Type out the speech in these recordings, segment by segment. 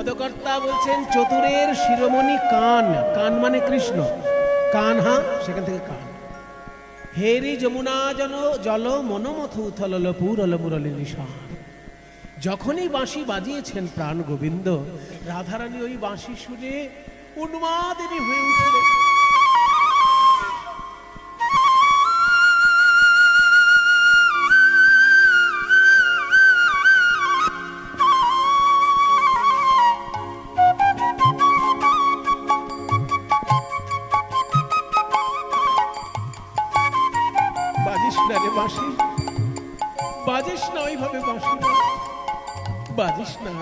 পদকর্তা বলছেন চতুরের শিরোমণি কান, কান মানে কৃষ্ণ, কানহা সেখান থেকে কান। হেরি যমুনা জল মনোমথ উথল পুরল মুরলি নিশান। যখনই বাঁশি বাজিয়েছেন প্রাণ গোবিন্দ, রাধারানী ওই বাঁশি শুনে উন্মাদিনী হয়ে উঠলেন। বাজিস না রে বাঁশি, বাজিস না ওইভাবে বাঁশি, বাজিস না।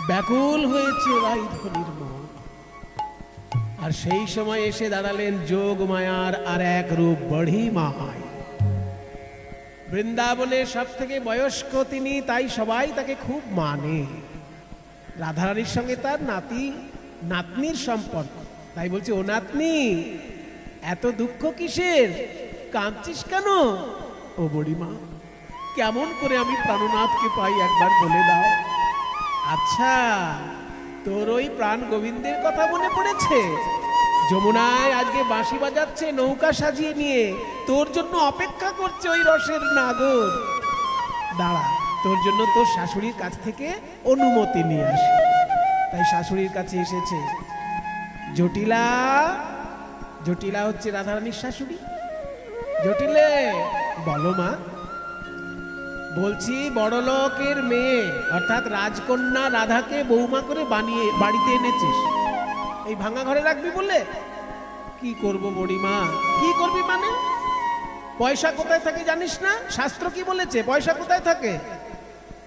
ব্যাকুল হয়েছে রাইধনির মন। আর সেই সময় এসে দাঁড়ালেন যোগ মায়ার আর এক রূপ বড়ি মায়। বৃন্দাবনের সব থেকে বয়স্ক তিনি, তাই সবাই তাকে খুব মানে। রাধারানীর সঙ্গে তার নাতনির সম্পর্ক, তাই বলছে ও নাতনি এত দুঃখ কিসের, কাঁদছিস কেন? ও বুড়িমা, কেমন করে আমি প্রাণনাথকে পাই একবার বলে দাও। আচ্ছা, তোর ওই প্রাণ গোবিন্দের কথা মনে পড়েছে? যমুনায় আজকে বাঁশি বাজাচ্ছে নৌকা সাজিয়ে নিয়ে, তোর জন্য অপেক্ষা করছে ওই রসের নাগর। দাঁড়া, তোর জন্য তোর শাশুড়ির কাছ থেকে অনুমতি নিয়ে আসে। তাই শাশুড়ির কাছে এসেছে। জটিলা, জটিলা হচ্ছে রাধারানীর শাশুড়ি। জটিলে, বলো মা। বলছি বড়লোকের মেয়ে অর্থাৎ রাজকন্যা রাধাকে বৌমা করে বানিয়ে বাড়িতে এনেছিস, এই ভাঙা ঘরে রাখবি বলে? কি করব বুড়িমা? কি করবি মানে? পয়সা কোথায় থাকে জানিস না? শাস্ত্র কি বলেছে পয়সা কোথায় থাকে?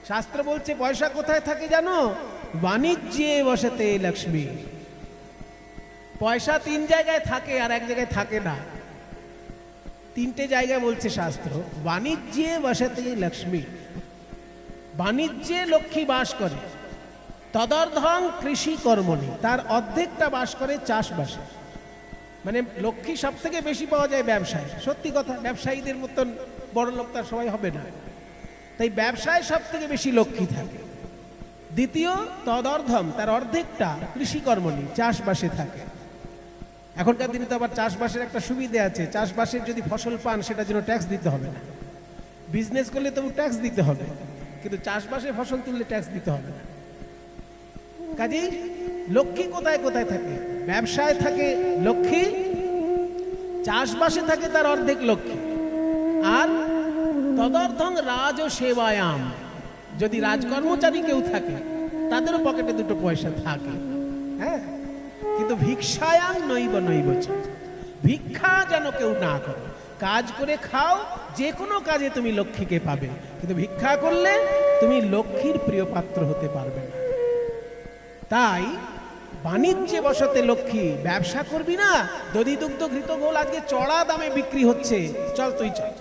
শাস্ত্র বলছে পয়সা কোথায় থাকে জানো? বাণিজ্যে বসতে লক্ষ্মী। পয়সা তিন জায়গায় থাকে আর এক জায়গায় থাকে না। তিনটে জায়গায় বলছে শাস্ত্র। বাণিজ্যে বসতে লক্ষ্মী, বাণিজ্যে লক্ষ্মী বাস করে। তদর্ধং কৃষি কর্মণি, তার অর্ধেকটা বাস করে চাষবাসে। মানে লক্ষ্মী সব থেকে বেশি পাওয়া যায় ব্যবসায়। সত্যি কথা, ব্যবসায়ীদের মতন বড় লোক তার সবাই হবে না, তাই ব্যবসায় সব থেকে বেশি লক্ষ্মী থাকে। দ্বিতীয় তদর্ধম, তার অর্ধেকটা কৃষিকর্মণি, চাষবাসে থাকে। এখনকার দিনে তো আবার চাষবাসের একটা সুবিধে আছে, চাষবাসের যদি ফসল পান সেটার জন্য ট্যাক্স দিতে হবে না। বিজনেস করলে তবু ট্যাক্স দিতে হবে, কিন্তু চাষবাসে ফসল তুললে ট্যাক্স দিতে হবে না। কাজেই লক্ষ্মী কোথায় কোথায় থাকে? ব্যবসায় থাকে লক্ষ্মী, চাষবাসে থাকে তার অর্ধেক লক্ষ্মী। আর তদর্থং রাজ সেবায়াম, যদি রাজকর্মচারী কেউ থাকে তাদেরও পকেটে দুটো পয়সা থাকে। হ্যাঁ, কিন্তু ভিক্ষায়াং নৈব নৈব, ভিক্ষা যেন কেউ না করে। কাজ করে খাও, যে কোনো কাজে তুমি লক্ষ্মীকে পাবে, কিন্তু ভিক্ষা করলে তুমি লক্ষ্মীর প্রিয় পাত্র হতে পারবে না। তাই বাণিজ্যে বসতে লক্ষ্মী, ব্যবসা করবি না? দধি দুগ্ধ ঘৃত গোল আজকে চড়া দামে বিক্রি হচ্ছে, চল তুই চল।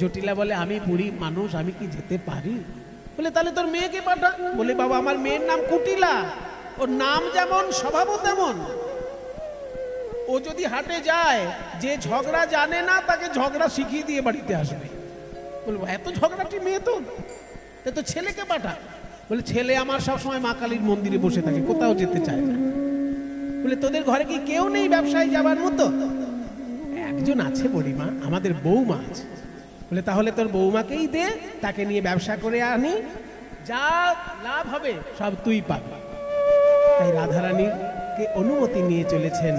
জটিলা বলে আমি বুড়ি মানুষ, আমি কি যেতে পারি? বলে তাহলে তোর মেয়েকে পাঠা। বলে বাবা আমার মেয়ের নাম কুটিলা, ওর নাম যেমন স্বভাবও তেমন। ও যদি হাটে যায়, যে ঝগড়া জানে না তাকে ঝগড়া শিখিয়ে দিয়ে বাড়িতে আসবে। বলবো এত ঝগড়াটি মেয়ে তো ছেলেকে পাঠা। বলে ছেলে আমার সবসময় মা কালীর মন্দিরে বসে থাকে, কোথাও যেতে চায় না। বলে তোদের ঘরে কি কেউ নেই ব্যবসায় যাবার মতো? একজন আছে বুড়িমা, আমাদের বৌমা আছে। বলে তাহলে তোর বৌমাকেই দে, তাকে নিয়ে ব্যবসা করে আনি, যা লাভ হবে সব তুই পাবি। তাই রাধারানীকে অনুমতি নিয়ে চলেছেন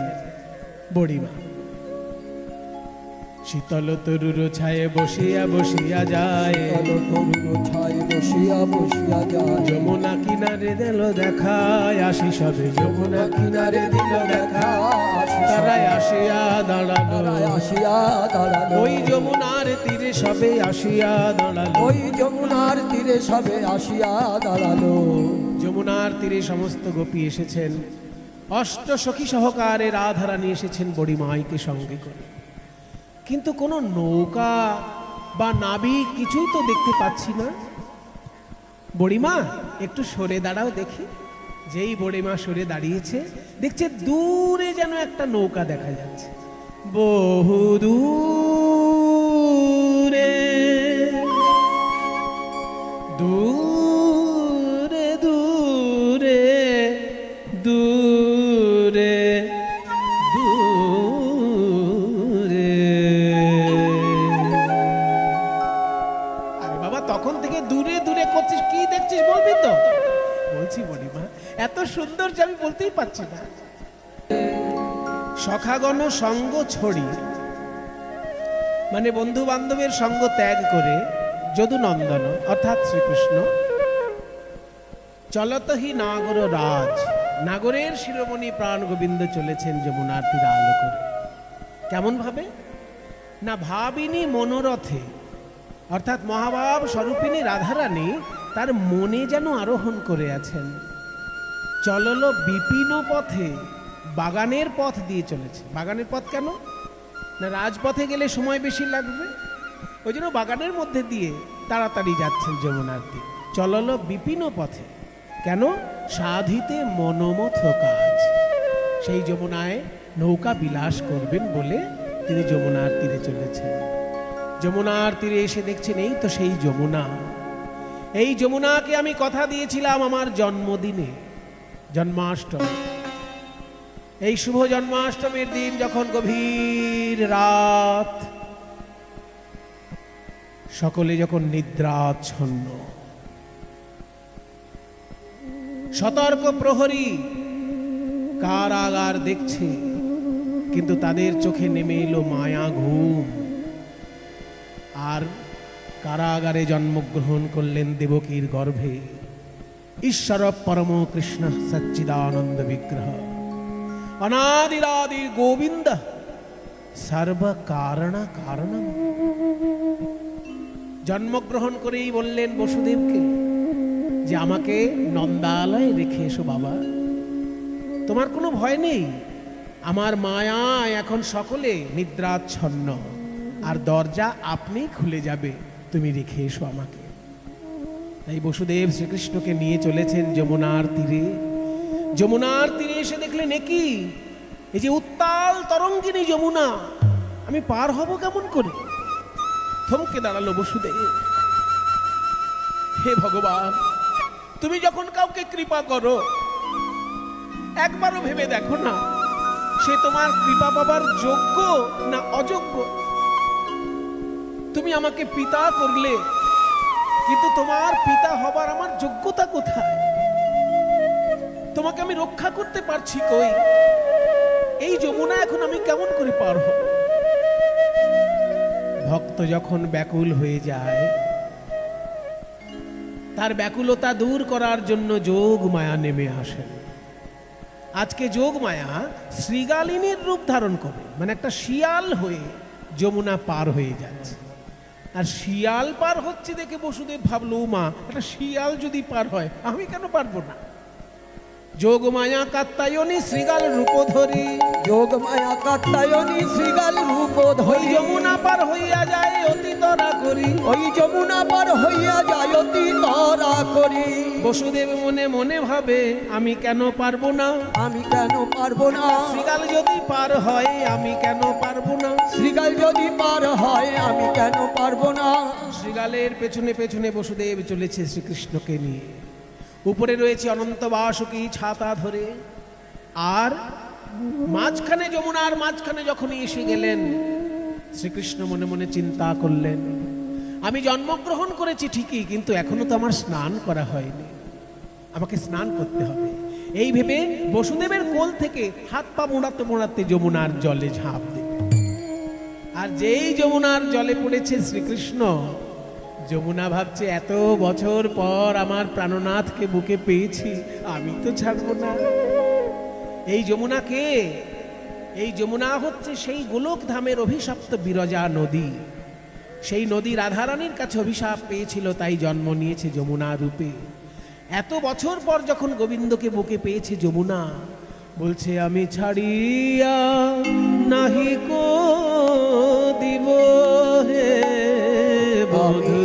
বুড়িমা। শীতল তরুর ছায়ে বসিয়া বসিয়া যায়, যমুনা কিনারে দিল দেখা, আসি সবে যমুনা কিনারে দিল দেখা, তারাই আসিয়া দাঁড়ালো, ওই যমুনার তীরে সবে আসিয়া দাঁড়ালো, ওই যমুনার তীরে সবে আসিয়া দাঁড়ালো। যমুনার তীরে সমস্ত গোপী এসেছেন, অষ্ট সখী সহকারে রাধারানী এসেছেন বুড়িমাইকে সঙ্গে করে। কিন্তু কোনো নৌকা বা নাবিক কিছুই তো দেখতে পাচ্ছি না। বুড়িমা একটু সরে দাঁড়াও দেখি। যেই বুড়িমা সরে দাঁড়িয়েছে, দেখছে দূরে যেন একটা নৌকা দেখা যাচ্ছে, বহু দূরে দূরে দূরে বলছি মণিমা, এত সুন্দর যে আমি বলতেই পারছি না। সখাগণ সঙ্গ ছড়ি, মানে বন্ধু বান্ধবের সঙ্গ ত্যাগ করে যদুনন্দন অর্থাৎ শ্রীকৃষ্ণ চলতহি নাগর রাজ, নাগরের শিরোমণি প্রাণ গোবিন্দ চলেছেন যমুনার তীরে আলো করে। কেমন ভাবে না, ভাবিনী মনোরথে অর্থাৎ মহাভাব স্বরূপিনী রাধারানী তার মনে যেন আরোহণ করে আছেন। চলল বিপিন পথে, বাগানের পথ দিয়ে চলেছে। বাগানের পথ কেন না, রাজপথে গেলে সময় বেশি লাগবে, ওই জন্য বাগানের মধ্যে দিয়ে তাড়াতাড়ি যাচ্ছেন যমুনার তীরে। চলল বিপিন পথে, কেন সাধিতে মনোমথ কাজ, সেই যমুনায় নৌকা বিলাস করবেন বলে তিনি যমুনার তীরে চলেছেন। যমুনার তীরে এসে দেখছেন এই তো সেই যমুনা। এই যমুনাকে আমি কথা দিয়েছিলাম আমার জন্মদিনে, জন্মাষ্টমী। এই শুভ জন্মাষ্টমীর দিন যখন গভীর রাত, সকলে যখন নিদ্রাচ্ছন্ন, সতর্ক প্রহরী কারাগার দেখছে, কিন্তু তাদের চোখে নেমে এলো মায়া ঘুম। আর কারাগারে জন্মগ্রহণ করলেন দেবকীর গর্ভে ঈশ্বর পরম কৃষ্ণ সচ্চিদানন্দ বিগ্রহ, অনাদিরাদি গোবিন্দ সর্ব কারণ কারণম। জন্মগ্রহণ করেই বললেন বসুদেবকে যে আমাকে নন্দালয়ে রেখে এসো বাবা, তোমার কোনো ভয় নেই, আমার মায়া এখন সকলে নিদ্রাচ্ছন্ন, আর দরজা আপনি খুলে যাবে, তুমি রেখে এসো আমাকে। তাই বসুদেব শ্রীকৃষ্ণকে নিয়ে চলেছেন যমুনার তীরে। যমুনার তীরে এসে দেখলেন একই, এই যে উত্তাল তরঙ্গিনী যমুনা, আমি পার হব কেমন করে? থমকে দাঁড়ালো বসুদেব। হে ভগবান, তুমি যখন কাউকে কৃপা করো একবারও ভেবে দেখো না সে তোমার কৃপা পাবার যোগ্য না অযোগ্য। তুমি আমাকে পিতা করলে, কিন্তু তোমার পিতা হবার আমার যোগ্যতা কোথায়? তোমাকে আমি রক্ষা করতে পারছি কই? এই যমুনা এখন আমি কেমন করে পার হব? ভক্ত যখন ব্যাকুল হয়ে যায়, তার ব্যাকুলতা দূর করার জন্য যোগ মায়া নেমে আসেন। আজকে যোগ মায়া শ্রীগালিনীর রূপ ধারণ করে, মানে একটা শিয়াল হয়ে যমুনা পার হয়ে যাচ্ছে। আর শিয়াল পার হচ্ছে দেখে বসুদেব ভাবলো, মা একটা শিয়াল যদি পার হয় আমি কেন পারবো না? যোগ মায়া কাত্তায়নী শ্রীগাল রূপ ধরি, যোগ মায়া কাত্তায়নী শ্রীগাল রূপ ওই ধরি, যমুনা পার হইয়া যায় অতি তরা করি, ওই যমুনা পার হইয়া যায় অতি তরা করি। বসুদেব মনে মনে ভাবে আমি কেন পারবো না? আমি কেন পারবো না? শ্রীগাল যদি পার হয় আমি কেন পারবো না? শ্রীগাল যদি পার হয় আমি কেন পারবো না? শ্রীগালের পেছনে পেছনে বসুদেব চলেছে শ্রীকৃষ্ণকে নিয়ে। উপরে রয়েছে অনন্ত বাসুকী ছাতা ধরে, আর মাঝখানে যমুনার মাঝখানে যখনই এসে গেলেন, শ্রীকৃষ্ণ মনে মনে চিন্তা করলেন, আমি জন্মগ্রহণ করেছি ঠিকই, কিন্তু এখনো তো আমার স্নান করা হয়নি, আমাকে স্নান করতে হবে। এই ভেবে বসুদেবের কোল থেকে হাত পা মোড়াতে মোড়াতে যমুনার জলে ঝাঁপ দেবে। আর যেই যমুনার জলে পড়েছে শ্রীকৃষ্ণ, যমুনা ভাবছে এত বছর পর আমার প্রাণনাথকে বুকে পেয়েছি, আমি তো ছাড়বো না। এই যমুনা কে? এই যমুনা হচ্ছে সেই গোলক ধামের অভিশপ্ত বিরজা নদী। সেই নদী রাধারানীর কাছে অভিশাপ পেয়েছিল, তাই জন্ম নিয়েছে যমুনা রূপে। এত বছর পর যখন গোবিন্দকে বুকে পেয়েছে যমুনা, বলছে আমি ছাড়িয়া নাহি কো দিব হে বধূ,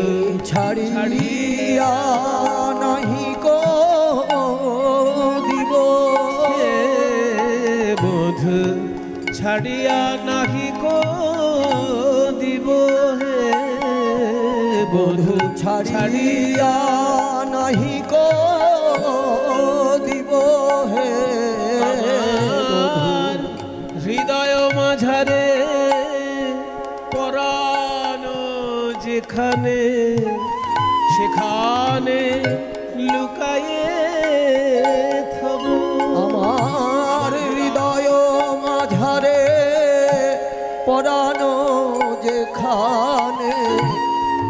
ছাড়িয়া নাহি কো দিব হে বধূ, ছাড়িয়া নাহি কো দিব হে বধূ, ছাড়িয়া নাহি কো দিব হে আমার হৃদয় মাঝারে পরাণ যেখানে, সেখানে লুকায়ে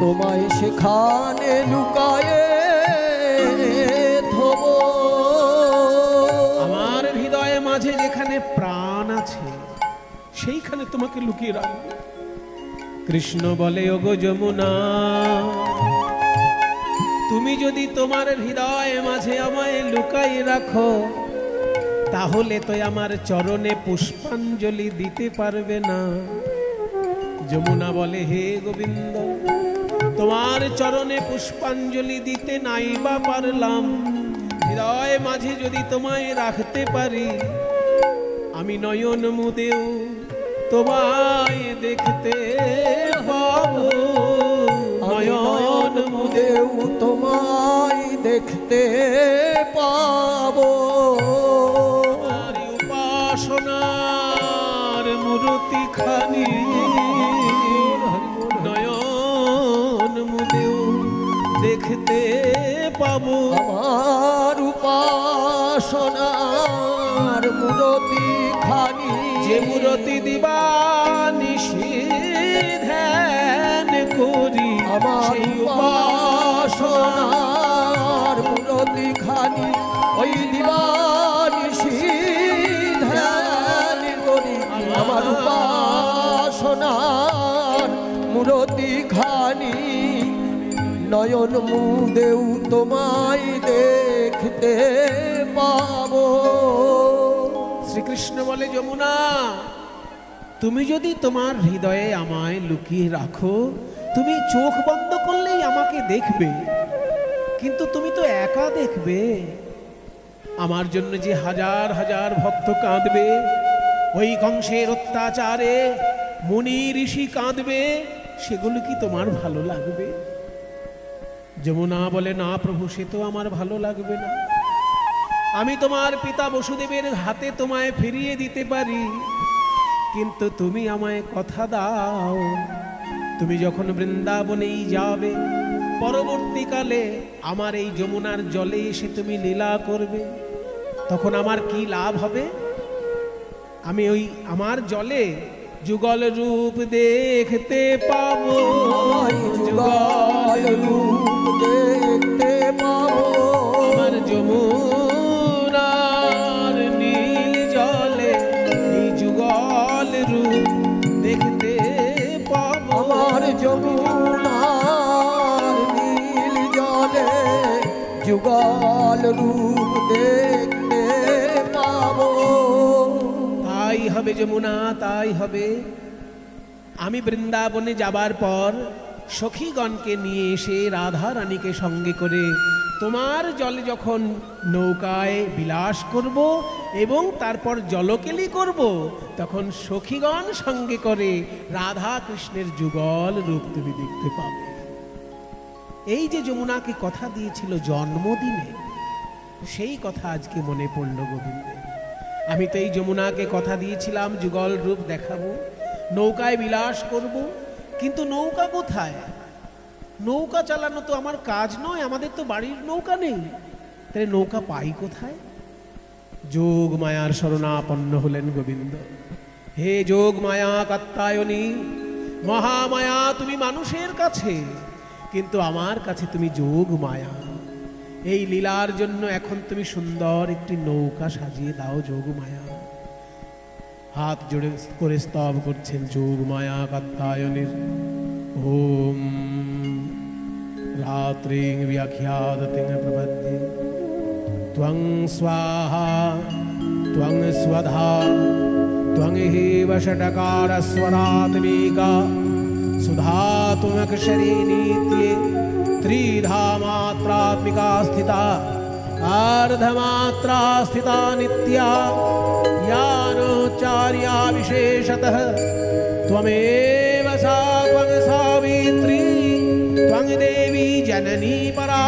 তোমায় সেখানে লুকায়ে থব। আমার হৃদয়ে মাঝে যেখানে প্রাণ আছে সেইখানে তোমাকে লুকিয়ে রাখবো। কৃষ্ণ বলে, ওগো যমুনা, তুমি যদি তোমার হৃদয়ে মাঝে আমায় লুকাই রাখো, তাহলে তো আমার চরণে পুষ্পাঞ্জলি দিতে পারবে না। যমুনা বলে, হে গোবিন্দ, তোমার চরণে পুষ্পাঞ্জলি দিতে নাই বা পারলাম, হৃদয় মাঝে যদি তোমায় রাখতে পারি, আমি নয়ন মুদেও তোমায় দেখতে পাবো। নয়ন মুদেও তোমায় দেখতে পাবো। উপাসনার মূর্তি খানি নয়ন মুদেও দেখতে পাবো। আমার উপাসনার মূর্তি খানি, যে মূর্তি দিবা নিশি ধ্যান করি, আমার সেই উপাসনার মূর্তি খানি, ওই দিবানিশি ধ্যান করি। আমার উপাসনার মূর্তি খানি, নয়ন মুদেও তোমায় দেখতে পাবো। শ্রীকৃষ্ণ বলে, যমুনা, তুমি যদি তোমার হৃদয়ে আমায় লুকিয়ে রাখো, তুমি চোখ বন্ধ করলেই আমাকে দেখবে, কিন্তু তুমি তো একা দেখবে। আমার জন্য যে হাজার হাজার ভক্ত কাঁদবে, ওই কংসের অত্যাচারে মুনি ঋষি কাঁদবে, সেগুলো কি তোমার ভালো লাগবে? যমুনা বলে, না প্রভু, সে তো আমার ভালো লাগবে না। আমি তোমার পিতা বসুদেবের হাতে তোমায় ফিরিয়ে দিতে পারি, কিন্তু তুমি আমায় কথা দাও, তুমি যখন বৃন্দাবনেই যাবে, পরবর্তীকালে আমার এই যমুনার জলে এসে তুমি লীলা করবে, তখন আমার কি লাভ হবে? আমি ওই আমার জলে যুগল রূপ দেখতে পাবো। যুগল রূপ দেখতে পাবো। আমার যমুনার নীল জলে এই যুগল রূপ দেখতে পাবো। আমার যমুনার নীল জলে যুগল রূপ দেখতে পাবো। তাই হবে যমুনা, তাই হবে। আমি বৃন্দাবনে যাবার পর সখীগণকে নিয়ে এসে রাধা রানীকে সঙ্গে করে তোমার জলে যখন নৌকায় বিলাস করব এবং তারপর জলকেলি করব, তখন সখীগণ সঙ্গে করে রাধা কৃষ্ণের যুগল রূপ তুমি দেখতে পাবে। এই যে যমুনাকে কথা দিয়েছিল জন্মদিনে, সেই কথা আজকে মনে পড়ল গোবিন্দের। আমি তো এই যমুনাকে কথা দিয়েছিলাম যুগল রূপ দেখাবো, নৌকায় বিলাস করব, কিন্তু নৌকা কোথায়? নৌকা চালানো তো আমার কাজ নয়, আমাদের তো বাড়ির নৌকা নেই, তাহলে নৌকা পাই কোথায়? যোগ মায়ার শরণাপন্ন হলেন গোবিন্দ। হে যোগ মায়া কাত্তায়নী, মহামায়া, তুমি মানুষের কাছে, কিন্তু আমার কাছে তুমি যোগ মায়া। এই লীলার জন্য এখন তুমি সুন্দর একটি নৌকা সাজিয়ে দাও যোগ মায়া। হাত জোড়ে করে স্তব করছেন যোগ মায়া কাত্তায়নীর। ওম রাত্রিং ব্যাখ্যাদতিং প্রপদ্যে ত্বং স্বাহা ত্বং স্বধা ত্বং হেব ষটকার স্বরাত্মিকা सुधातुमक्षरी नीत्ये त्रिधा मात्रात्मिका स्थिता अर्धमात्रा स्थिता नित्या यानोच्चार्या विशेषतः त्वमेव सा त्वं सावित्री त्वं देवी जननी परा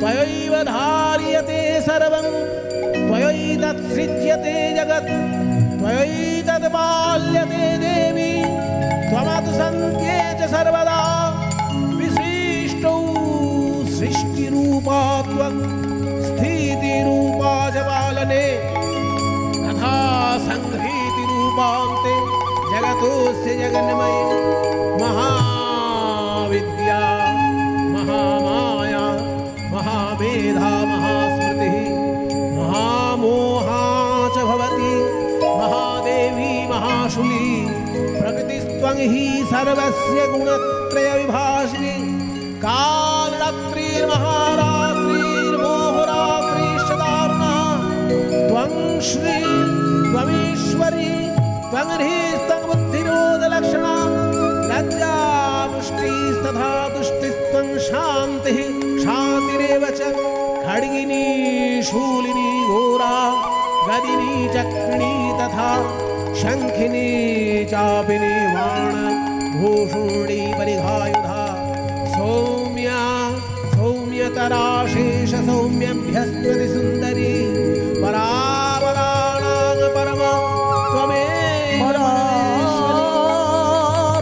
त्वयैव धार्यते सर्वं त्वयैतत्सृज्यते जगत् त्वयैतद्पाल्यते देवी त्वमतु सन्त्ये च सर्वदा विशिष्टौ सृष्टिरूपा त्वं स्थितिरूपा च पालने तथा संहृतिरूपान्ते जगतोऽस्य जगन्मये महाविद्या हि सर्वस्य गुणत्रय विभाषिणी कालरात्रिर्महारात्रिर्मोहरात्रिश्चदारुणा त्वं श्री त्वमीश्वरी त्वं ह्रीस्त्वं बुद्धिरोधलक्षणा लज्जा पुष्टिस्तथा तुष्टिस्त्वं शान्तिः शान्तिरेव च खड्गिनी शूलिनी घोरा गदिनी चक्रिणी तथा शंखिनी चापिनी बाण भूषुणी परिघायुधा सौम्या सौम्यतराशेष सौम्यभ्यस्त्वति सुंदरी परापराणां परमा त्वमेव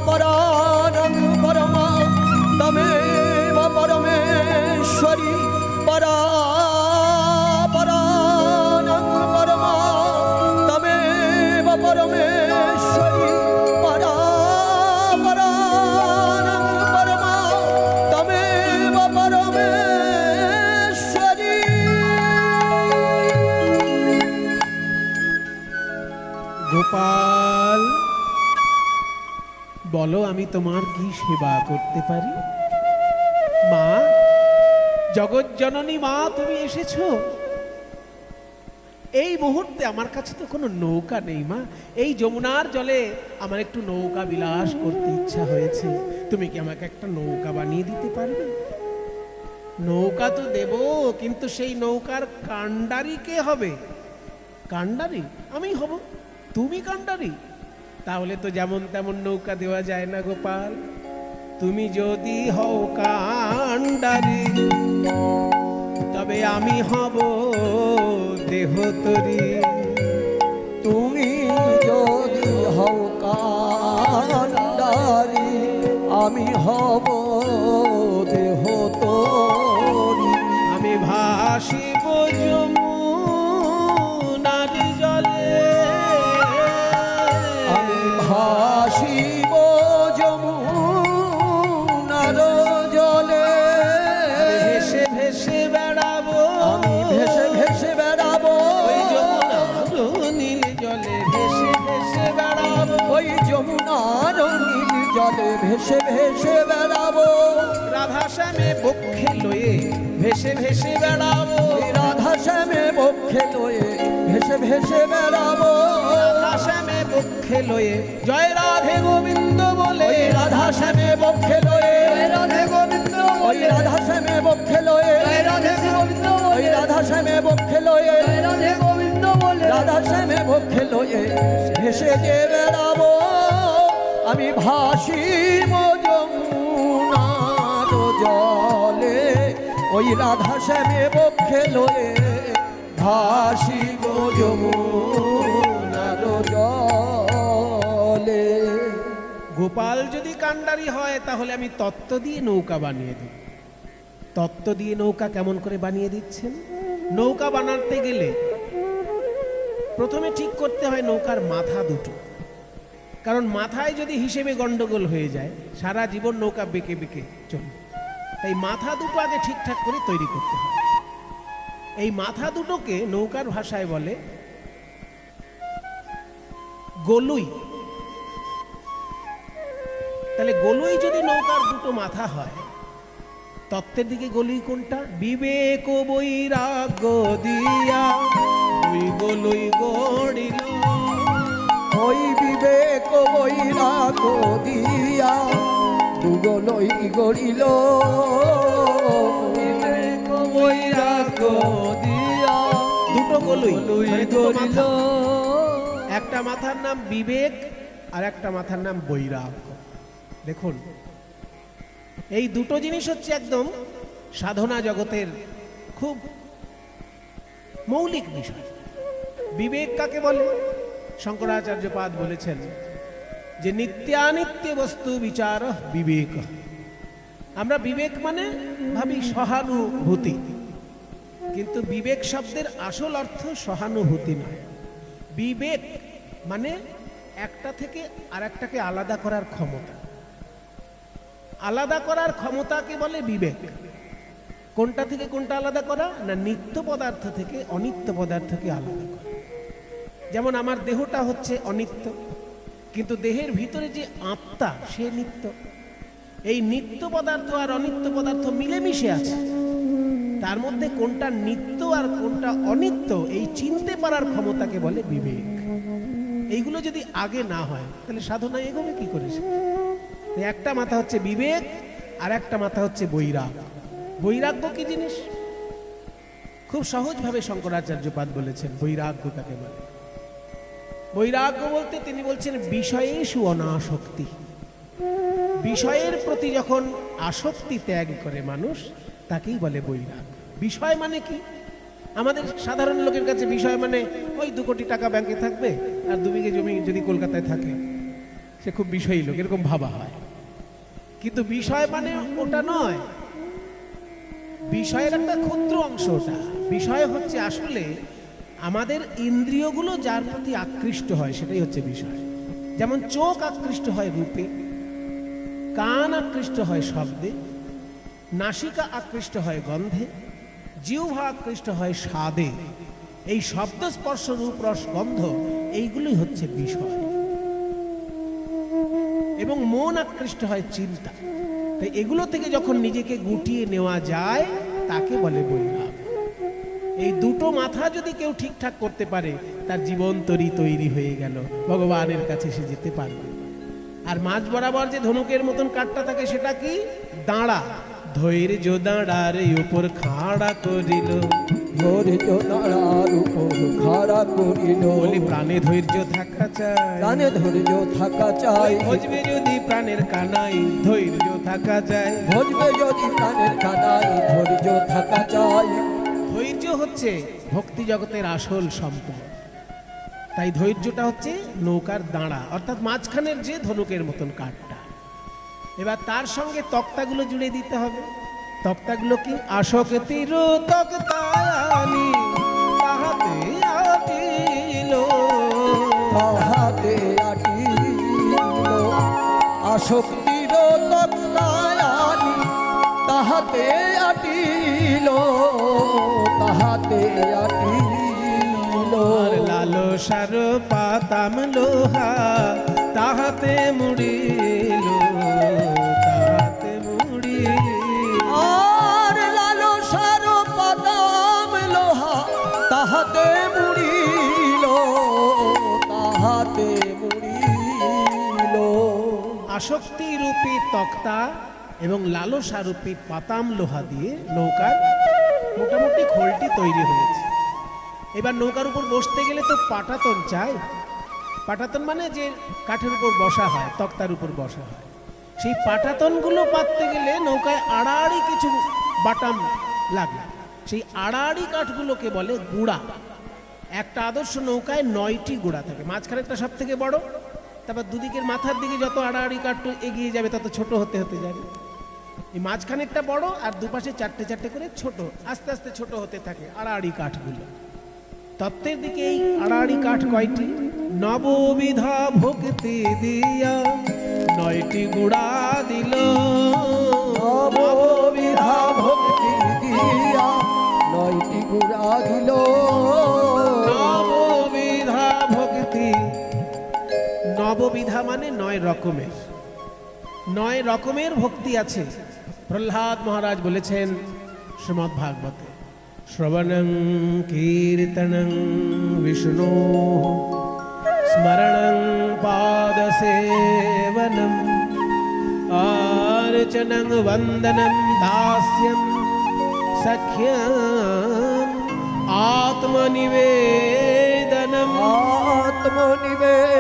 परानं परमा तमेव परमेश्वरी परापरानं परमा तमेव परमेश्वरी परापरानं परमा तमेव परमेश्वरी। গোপাল বলো আমি তোমার কি সেবা করতে পারি? মা, জগজ্জননী মা, তুমি এসেছো। এই মুহূর্তে আমার কাছে তো কোনো নৌকা নেই মা। এই যমুনার জলে আমার একটু নৌকা বিলাস করতে ইচ্ছা হয়েছে। তুমি কি আমাকে একটা নৌকা বানিয়ে দিতে পারবে? নৌকা তো দেব, কিন্তু সেই নৌকার কাণ্ডারি কে হবে? কাণ্ডারি আমি হব, তুমি কাণ্ডারি? তাহলে তো যেমন তেমন নৌকা দেওয়া যায় না গোপাল। তুমি যদি হও কাণ্ডারি তবে আমি হব দেহতরী। তুমি যদি হও কান্ডারি আমি হব দেহ তোরি। আমি ভাসিব যমুনার জলে, আমি ভাসিব যমুনার জলে। ভেসে ভেসে বেড়াবো, আমি ভেসে ভেসে বেড়াবো ওই যমুনার নীল জলে ভেসে ভেসে বেড়াবো। ওই যমুনার নীল জলে ভেসে ভেসে বেড়াবো। রাধা শ্যামে বক্ষে লয়ে ভেসে ভেসে বেড়াবো। রাধা শ্যামে বক্ষে লয়ে ভেসে ভেসে বেড়াবো। রাধা শ্যামে বক্ষে লয়ে জয় রাধে গোবিন্দ বলে, রাধা শ্যামে বক্ষে লয়ে রাধে গোবিন্দ ওই রাধা শ্যামে বক্ষে লয়ে রাধে গোবিন্দ ওই রাধা শ্যামে বক্ষে লয়ে রাধে গোবিন্দ বলে রাধা শ্যামে বক্ষে লয়ে ভেসে যে বেড়াবো। আমি ভাসিব যমুনার জলে ওই রাধা শ্যামে বক্ষে লয়ে ভাসিব যমুনার জলে। গোপাল যদি কাণ্ডারি হয় তাহলে আমি তত্ত্ব দিয়ে নৌকা বানিয়ে দেব। তত্ত্ব দিয়ে নৌকা কেমন করে বানিয়ে দিচ্ছেন? নৌকা বানাতে গেলে প্রথমে ঠিক করতে হয় নৌকার মাথা দুটো, কারণ মাথায় যদি হিসেবে গন্ডগোল হয়ে যায় সারা জীবন নৌকা বেঁকে বেঁকে চলবে। তাই মাথা দুটো আগে ঠিকঠাক করে তৈরি করতে হয়। এই মাথা দুটোকে নৌকার ভাষায় বলে গলুই। তাহলে গলুই যদি নৌকার দুটো মাথা হয়, তত্ত্বের দিকে গলুই কোনটা? বিবেক বৈরাগ্য দিয়া দুই গলুই গড়িল। ওই বিবেক বৈরাগ্য দিয়া দুগলই গড়িল। বিবেক বৈরাগ্য দিয়া দুটো গলুই মানে দুটো গড়িল। মাথা। একটা মাথার নাম বিবেক আর একটা মাথার নাম বৈরাগ্য। দেখুন, এই দুটো জিনিস হচ্ছে একদম সাধনা জগতের খুব মৌলিক বিষয়। বিবেক কাকে বলে? শঙ্করাচার্য পাদ বলেছেন যে নিত্যানিত্য বস্তু বিচার বিবেক। আমরা বিবেক মানে ভাবি সহানুভূতি, কিন্তু বিবেক শব্দের আসল অর্থ সহানুভূতি নয়। বিবেক মানে একটা থেকে আরেকটাকে আলাদা করার ক্ষমতা। আলাদা করার ক্ষমতাকে বলে বিবেক। কোনটা থেকে কোনটা আলাদা করা? না, নিত্য পদার্থ থেকে অনিত্য পদার্থকে আলাদা করা। যেমন আমার দেহটা হচ্ছে অনিত্য, কিন্তু দেহের ভিতরে যে আত্মা সে নিত্য। এই নিত্য পদার্থ আর অনিত্য পদার্থ মিলেমিশে আছে। তার মধ্যে কোনটা নিত্য আর কোনটা অনিত্য এই চিনতে পারার ক্ষমতাকে বলে বিবেক। এইগুলো যদি আগে না হয় তাহলে সাধনা এগোবে কি করে? একটা মাথা হচ্ছে বিবেক আর একটা মাথা হচ্ছে বৈরাগ্য। বৈরাগ্য কি জিনিস? খুব সহজভাবে শঙ্করাচার্যপাদ বলেছেন বৈরাগ্য কাকে বলে। বৈরাগ্য বলতে তিনি বলছেন বিষয়েষু অনাসক্তি। বিষয়ের প্রতি যখন আসক্তি ত্যাগ করে মানুষ তাকেই বলে বৈরাগ্য। বিষয় মানে কি? আমাদের সাধারণ লোকের কাছে বিষয় মানে ওই 2 কোটি টাকা ব্যাংকে থাকবে আর 2 বিঘে জমি যদি কলকাতায় থাকে, সে খুব বিষয়ী লোক, এরকম ভাবা হয়। কিন্তু বিষয় মানে ওটা নয়, বিষয়ের একটা ক্ষুদ্র অংশ ওটা। বিষয় হচ্ছে আসলে আমাদের ইন্দ্রিয়গুলো যার প্রতি আকৃষ্ট হয় সেটাই হচ্ছে বিষয়। যেমন চোখ আকৃষ্ট হয় রূপে, কান আকৃষ্ট হয় শব্দে, নাসিকা আকৃষ্ট হয় গন্ধে, জিহ্বা আকৃষ্ট হয় স্বাদে। এই শব্দ স্পর্শ রূপ রস গন্ধ এইগুলোই হচ্ছে বিষয়। এবং মন আকৃষ্ট হয় চিন্তা। তাই এগুলো থেকে যখন নিজেকে গুটিয়ে নেওয়া যায় তাকে বলে বৈরাগ্য। এই দুটো মাথা যদি কেউ ঠিকঠাক করতে পারে তার জীবন তৈরি হয়ে গেল, ভগবানের কাছে সে যেতে পারবে। আর মাঝ বরাবর যে ধনুকের মতন কাঠটা থাকে সেটা কি? দাঁড়া। ধৈর্য দাঁড়ার উপর খাড়া করিল, ধৈর্য দাঁড়ার উপর খাড়া করিল। বলি প্রাণে ধৈর্য থাকা চাই, প্রাণে ধৈর্য থাকা চাই। ভজবে যদি প্রাণের কানাই ধৈর্য থাকা যায়। ভজবে যদি প্রাণের কানাই ধৈর্য থাকা চাই। ধৈর্য হচ্ছে ভক্তি জগতের আসল সম্পদ। তাই ধৈর্যটা হচ্ছে নৌকার দাঁড়া, অর্থাৎ মাঝখানের যে ধনুকের মতন কাঠটা। এবার তার সঙ্গে তক্তাগুলো জুড়ে দিতে হবে। তক্তাগুলো কি? আসক্তির তক্তায়ানি তাহাতে আটিল, তাহাতে আটিল। আসক্তির তক্তায়ানি তাহাতে আটিল, তাহাতে আটিল। আর লালসার পাতাম লোহা তাহাতে মুড়িল, তাহাতে মুড়িল। আর লালসার পাতাম লোহা তাহাতে মুড়িল, তাহাতে মুড়িল। আসক্তি রূপী তক্তা এবং লালসা রূপী পাতাম লোহা দিয়ে নৌকার মোটামুটি খোলটি তৈরি হয়েছে। এবার নৌকার উপর বসতে গেলে তো পাটাতন চাই। পাটাতন মানে যে কাঠের উপর বসা হয়, তক্তার উপর বসা হয়। সেই পাটাতনগুলো পাততে গেলে নৌকায় আড়াআড়ি কিছু বাটাম লাগে। সেই আড়াআড়ি কাঠগুলোকে বলে গুড়া। একটা আদর্শ নৌকায় 9টি গুড়া থাকে। মাঝখানেরটা সব থেকে বড়, তারপর দুদিকের মাথার দিকে যত আড়াআড়ি কাঠ এগিয়ে যাবে তত ছোট হতে হতে যাবে। এই মাঝখানেরটা বড় আর দুপাশে 4টে 4টে করে ছোট, আস্তে আস্তে ছোট হতে থাকে আড়াআড়ি কাঠগুলো। তত্ত্বের দিকে এই আড়াআড়ি কাঠ কয়টি? নববিধা ভক্তি দিয়া 9টি গুড়া দিল, নববিধা ভক্তি দিয়া 9টি গুড়া দিল। নববিধা ভক্তি, নববিধা মানে 9 রকমের। 9 রকমের ভক্তি আছে। প্রহ্লাদ মহারাজ বলেছেন শ্রীমদ্ ভাগবতে, শ্রবণং কীর্তনং বিষ্ণু স্মরণং পাদসেবনম আর্চনং বন্দনম দাস্যম সখ্যম আত্মনিবেদনম। আত্মনিবেদন।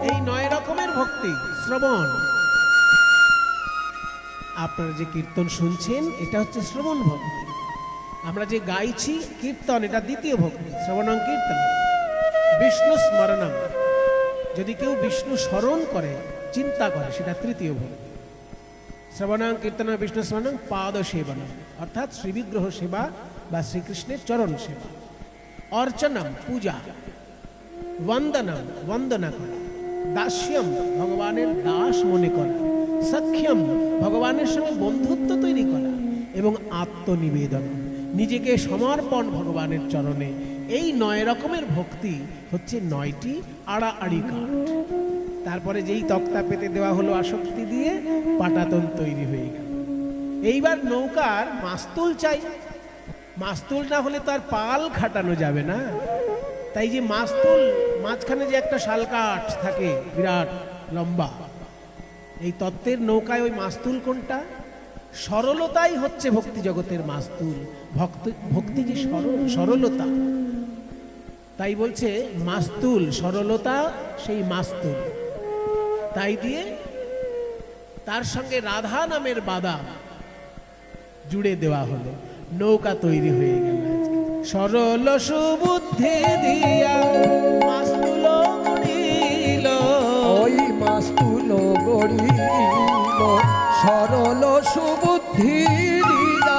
এই 9 রকমের ভক্তি। শ্রবণ, আপনারা যে কীর্তন শুনছেন এটা হচ্ছে শ্রবণ ভক্তি। আমরা যে গাইছি কীর্তন এটা দ্বিতীয় ভক্তি, শ্রবণং কীর্তন। বিষ্ণু স্মরণং, যদি কেউ বিষ্ণু স্মরণ করে চিন্তা করে সেটা তৃতীয় ভক্তি। শ্রবণং কীর্তন বিষ্ণু স্মরণং পাদ সেবনম, অর্থাৎ শ্রীবিগ্রহ সেবা বা শ্রীকৃষ্ণের চরণ সেবা। অর্চনম, পূজা। বন্দনম, বন্দনা করা। দাস্যম, ভগবানের দাস মনে করা। সখ্যম, ভগবানের সঙ্গে বন্ধুত্ব তৈরি করা। এবং আত্মনিবেদন, নিজেকে সমর্পণ ভগবানের চরণে। এই 9 রকমের ভক্তি হচ্ছে 9টি আড়াআড়ি কাঠ। তারপরে যেই তক্তা পেতে দেওয়া হলো আসক্তি দিয়ে, পাটাতন তৈরি হয়ে গেল। এইবার নৌকার মাস্তুল চাই, মাস্তুল না হলে তো আর পাল খাটানো যাবে না। তাই যে মাস্তুল, মাঝখানে যে একটা শালকাঠ থাকে বিরাট লম্বা, এই তত্ত্বের নৌকায় ওই মাস্তুল কোনটা? সরলতাই হচ্ছে ভক্তি জগতের মাস্তুল। ভক্তি যে সরলতা, তাই বলছে মাস্তুল, সরলতা সেই মাস্তুল। তাই দিয়ে তার সঙ্গে রাধা নামের বাদাম জুড়ে দেওয়া হলো, নৌকা তৈরি হয়ে গেল। সরল সুবুদ্ধি দিয়া মাস্তুল গড়িল, ওই মাস্তুল গড়িল, সরল সুবুদ্ধি দিয়া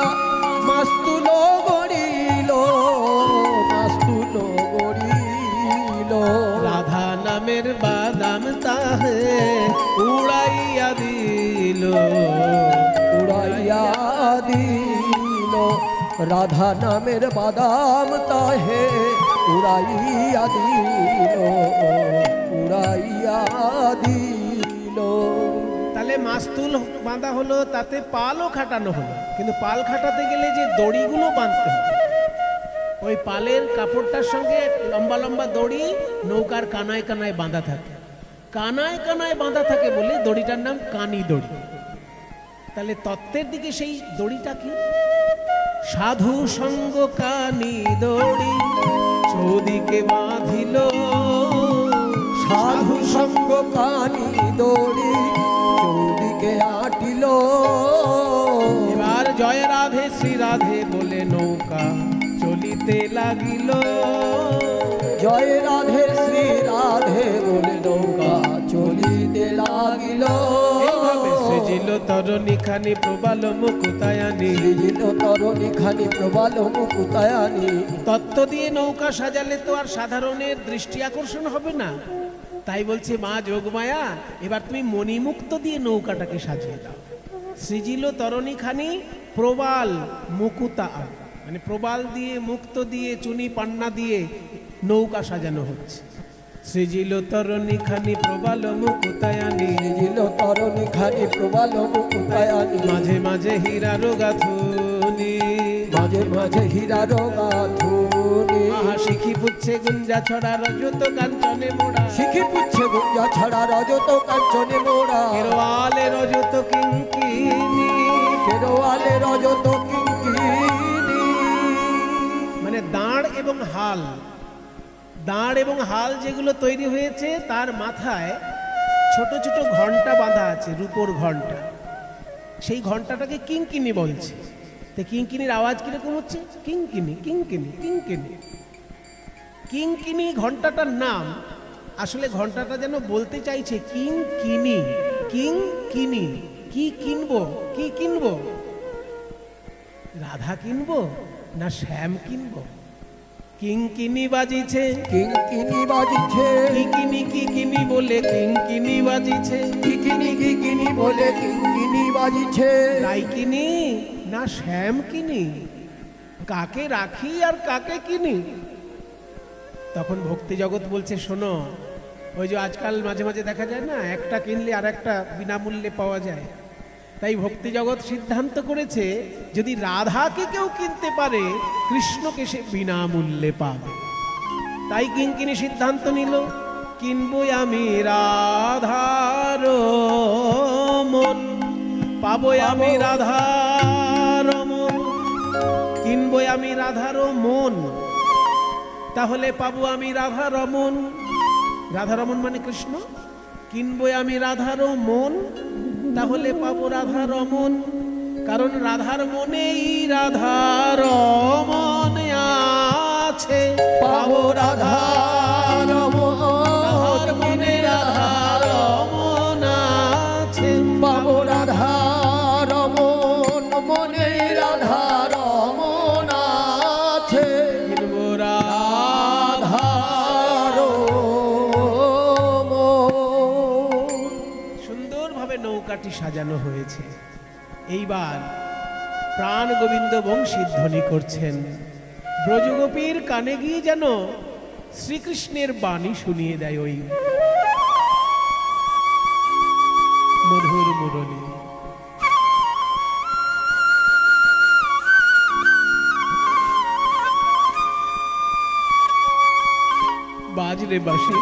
মাস্তুল গড়িল, মাস্তুল গড়িল। রাধা নামের বাদাম তাহে উড়াইয়া দিল, উড়াইয়া দিল, রাধা নামের বাদাম তাহে উড়াইয়া দিল, উড়াইয়া দিল। তাহলে মাস্তুল বাঁধা হলো, তাতে পালও খাটানো হলো। কিন্তু পাল খাটাতে গেলে যে দড়িগুলো বাঁধতে হবে, ওই পালের কাপড়টার সঙ্গে লম্বা লম্বা দড়ি নৌকার কানায় কানায় বাঁধা থাকে। কানায় কানায় বাঁধা থাকে বলে দড়িটার নাম কানি দড়ি। তাহলে তত্ত্বের দিকে সেই দড়িটা কি? সাধু সঙ্গ কানি দড়ি চৌদিকে বাঁধিল, সাধু সঙ্গ কানি দড়ি চৌদিকে আটিল। এবার জয় রাধে শ্রী রাধে বলে নৌকা চলিতে লাগিল, জয় রাধে শ্রী রাধে বলে নৌকা চলিতে লাগিল। এইভাবে সৃজিল তরণী খানি প্রবাল মুকুতায়ানি, সৃজিল তরণী খানি প্রবাল মুকুতায়ানি। তত্ত্ব দিয়ে নৌকা সাজালে তো আর সাধারণের দৃষ্টি আকর্ষণ হবে না। তাই বলছে মা যোগমায়া, এবার তুমি মণিমুক্ত দিয়ে নৌকাটাকে সাজিয়ে দাও। সৃজিল তরণী খানি প্রবাল মুকুতা, মানে প্রবাল দিয়ে, মুক্ত দিয়ে, চুনি পান্না দিয়ে নৌকা সাজানো হচ্ছে। সৃজিল তরণী খানি প্রবাল মুকুতায়ানি, সৃজিল তরণী খানি প্রবাল মুকুতায়ানি। মাঝে মাঝে হীরার গাথুনি, মাঝে মাঝে হীরার গাথুনি। আহা শিখি পুচ্ছে গুঞ্জা ছড়া রজত কাঞ্চনে মোড়া, শিখি পুচ্ছে গুঞ্জা ছড়া রজত কাঞ্চনে মোড়া। কেরওয়ালে রজত কিঙ্কিনি, কেরওয়ালে রজত কিঙ্কিনি। মানে দাঁড় এবং হাল, দাঁড় এবং হাল যেগুলো তৈরি হয়েছে তার মাথায় ছোট ছোট ঘন্টা বাঁধা আছে, রূপোর ঘন্টা। সেই ঘন্টাটাকে কিঙ্কিনি বলছে। তো কিঙ্কিনির আওয়াজ কিরকম হচ্ছে? কিঙ্কিনি কিঙ্কিনি কিঙ্কিনি। কিঙ্কিনি ঘন্টাটার নাম। আসলে ঘন্টাটা যেন বলতে চাইছে কিঙ্কিনি, কিঙ্কিনি। কি কিনবো, কি কিনবো? রাধা কিনবো না শ্যাম কিনবো? কিঙ্কিনি বাজিছে, কিঙ্কিনি বাজিছে, কিকিনি বলে কিঙ্কিনি বাজিছে, কিকিনি বলে কিঙ্কিনি বাজিছে। রাইকিনি না শ্যাম কিনি? কাকে রাখি আর কাকে কিনি? তখন ভক্তি জগৎ বলছে শোনো, ওই যে আজকাল মাঝে মাঝে দেখা যায় না, একটা কিনলে আর একটা বিনামূল্যে পাওয়া যায়। তাই ভক্তি জগৎ সিদ্ধান্ত করেছে যদি রাধাকে কেউ কিনতে পারে, কৃষ্ণকে সে বিনামূল্যে পাবে। তাই কিঙ্কিনি সিদ্ধান্ত নিল, কিনবো আমি রাধার মন, পাবো আমি রাধার মন। কিনবো আমি রাধার মন, তাহলে পাবো আমি রাধার মন। রাধারমন মানে কৃষ্ণ। কিনবো আমি রাধার মন, তাহলে পাবো রাধারমন। কারণ রাধার মনেই রাধারমন আছে, পাবো রাধারমন। রাধার মনে রাধারমন আছে, পাবো রাধারমন, মনে রাধারমন আছে। কিনবো সুন্দরভাবে নৌকাটি সাজানো হয়েছে। এইবার প্রাণ গোবিন্দ বংশী ধ্বনি করছেন, ব্রজগোপীর কানে গিয়ে যেন শ্রীকৃষ্ণের বাণী শুনিয়ে দেয় ওই মধুর মুরলী। বাজ রে বাঁশি,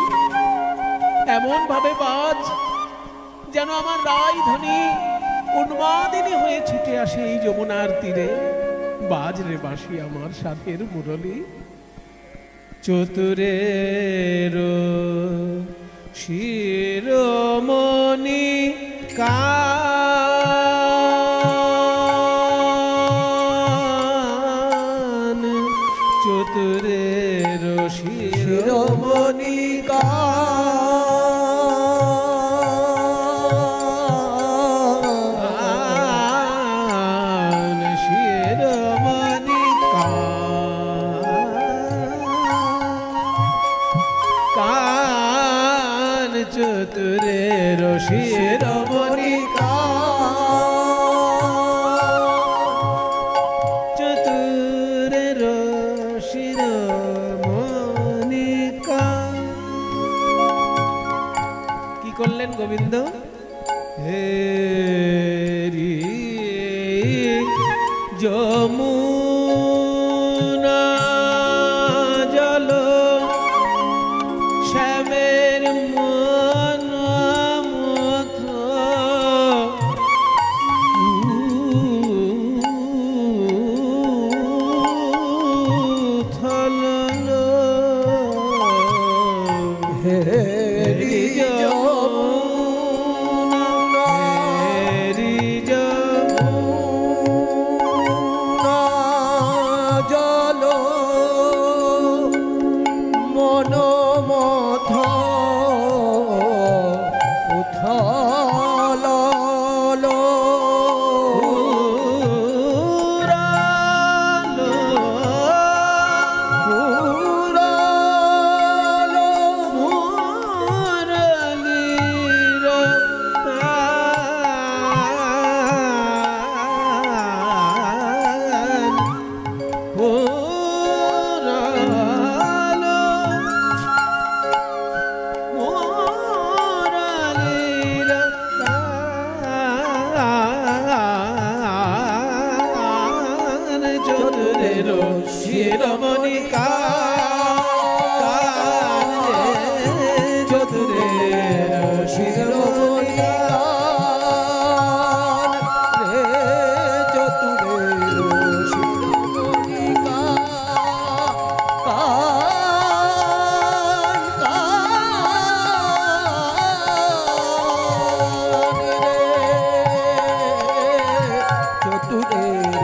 এমন ভাবে বাজ যেন আমার রায় ধ্বনি উন্মাদিনী হয়ে ছুটে আসে এই যমুনার তীরে। বাজ রে বাঁশি আমার সাথের মুরলী। চতুরের শিরোমণি কান, চতুরের শিরোমণি কান, শিরোমণি কান, চতুরের শিরোমণি কান, চতুরের শিরোমণি কান। কি করলেন গোবিন্দ? হে রি যমুনা জল শ্যামের মন মথ থলল, হে যমুনা, হেরি যমুনা জল মনোমথ উথল শিরোমণি কান, চতুরের শিরোমণি কান, রে চতুরের শিরোমণি কান, চতুরের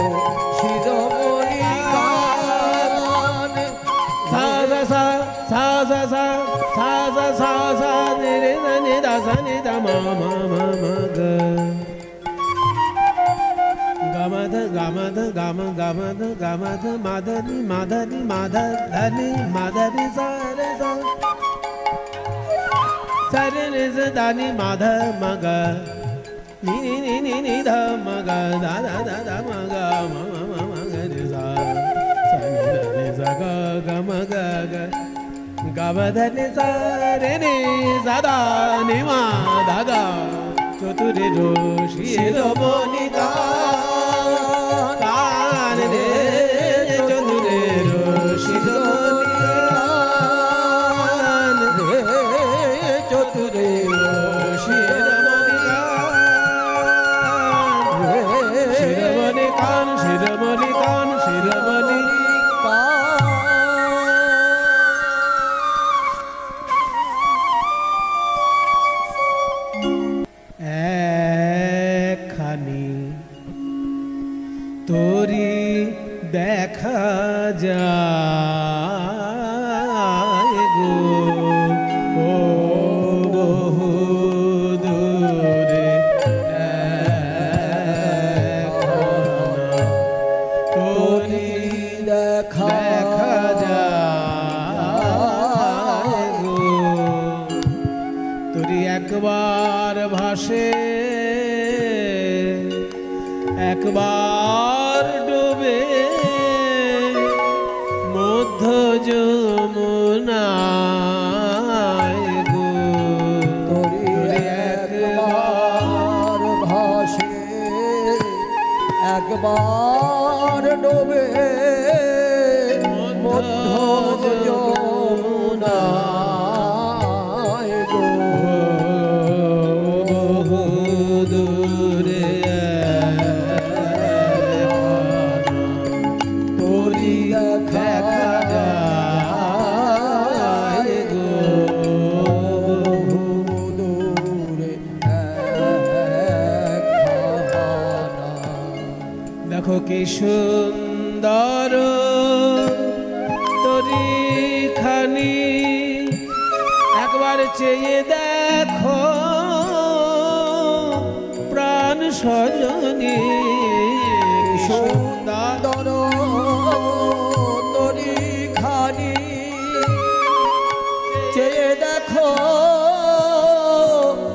শিরোমণি কান। সা সা সা সা সা সা সা সা সা রে রে নি দা সা নি দা মা মা মা মা গ গামা ধ গামা ধ গামা গামা ধ গামা ধ মাধা নি মাধা নি মাধা ধনি মাধা নি সা রে সা সা রে রে সা দা নি মাধা মা গ নি নি নি নি নি ধ মা গ দা দা দা দা মা গ মা মা মা মা গ রে সা সা নি দা নি সা গ গ মা গ গ গ ব ध नि सा रे नि सा दा नि मा दा गा চতুরের শিরোমণি কান, রে চতুরের শিরোমণি কান, রে চতুরের শিরোমণি কান, শিরোমণি কান, শিরোমণি কান, শিরোমণি একখানি তোরি দেখা যায় গো ও বহু দূরে, তোরি দেখা দেখা যায় গো, তোরি একবার ভাসে একবার ডুবে একবার ডোবে মধ্য যমুনায় গো। বহু দূরে তোরি দেখা যায় গো। বহু দূরে একখানা। দেখো কি সুন্দর তরি খানি, একবার চেয়ে দেখো প্রাণ সজনী। সুন্দর তরি খানি চেয়ে দেখো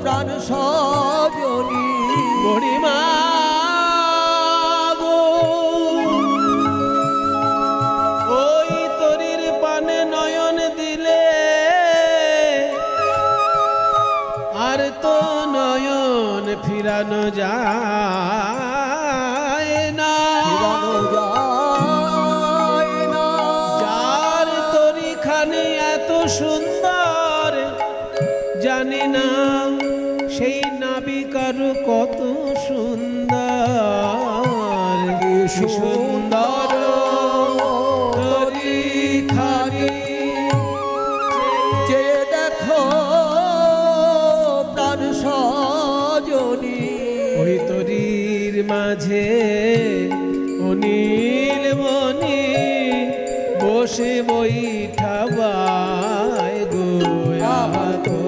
প্রাণ সজনী। মণিমা গো, ওই তরির পানে নয়ন দিলে আর তো নয়ন ফিরানো যায় না। ফিরানো যায় না। যার তরিখানি এত সুন্দর, জানি না সেই নাবিকার কত সুন্দর। কি সুন্দর তরিখানি চেয়ে দেখো প্রাণ সজনী। ওই তরির মাঝে অনিল মনি বসে বৈঠাবায় গো। আমার তো